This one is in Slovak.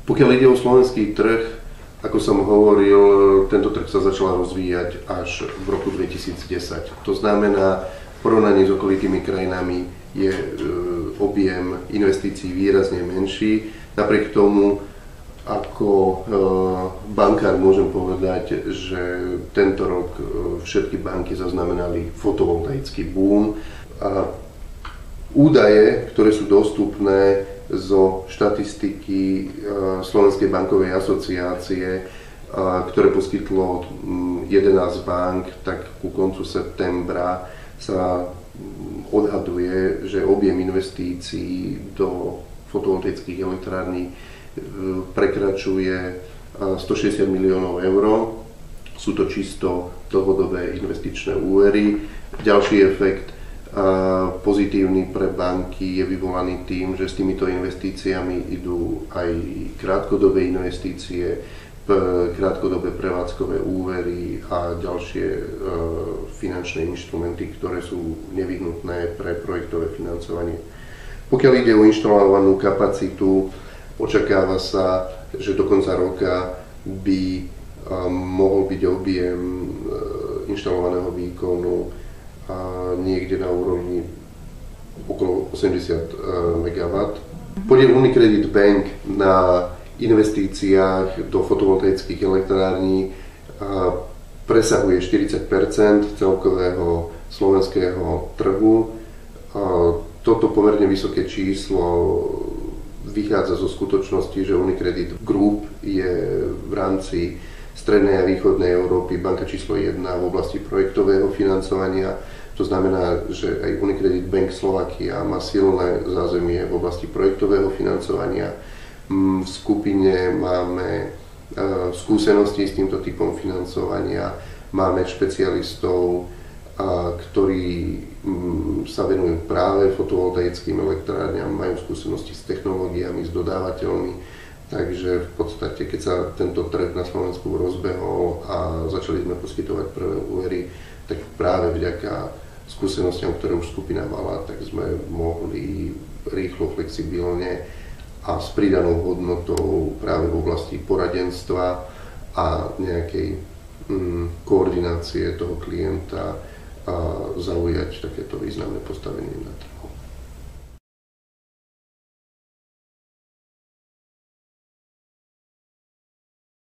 Pokiaľ ide o slovenský trh, ako som hovoril, tento trh sa začal rozvíjať až v roku 2010. To znamená, v porovnaní s okolitými krajinami je objem investícií výrazne menší. Napriek tomu, ako bankár môžem povedať, že tento rok všetky banky zaznamenali fotovoltaický boom. A údaje, ktoré sú dostupné zo štatistiky Slovenskej bankovej asociácie, ktoré poskytlo 11 bank, tak ku koncu septembra sa odhaduje, že objem investícií do fotovoltaických elektrární prekračuje 160 miliónov eur. Sú to čisto dlhodobé investičné úvery. Ďalší efekt pozitívny pre banky je vyvolaný tým, že s týmito investíciami idú aj krátkodobé investície, krátkodobé prevádzkové úvery a ďalšie finančné inštrumenty, ktoré sú nevyhnutné pre projektové financovanie. Pokiaľ ide o inštalovanú kapacitu, očakáva sa, že do konca roka by mohol byť objem inštalovaného výkonu niekde na úrovni okolo 80 MW. Podiel Unicredit Bank na investíciách do fotovoltaických elektrární presahuje 40% celkového slovenského trhu. Toto pomerne vysoké číslo vychádza zo skutočnosti, že Unicredit Group je v rámci strednej a východnej Európy banka číslo 1 v oblasti projektového financovania. To znamená, že aj Unicredit Bank Slovakia má silné zázemie v oblasti projektového financovania. V skupine máme skúsenosti s týmto typom financovania, máme špecialistov, ktorí sa venujú práve fotovoltaickým elektrárňam, majú skúsenosti s technológiami, s dodávateľmi, takže v podstate, keď sa tento trh na Slovensku rozbehol a začali sme poskytovať prvé úvery, tak práve vďaka skúsenostiam, ktoré už skupina mala, tak sme mohli rýchlo, flexibilne a s pridanou hodnotou práve v oblasti poradenstva a nejakej koordinácie toho klienta a zaujať takéto významné postavenie na trhu.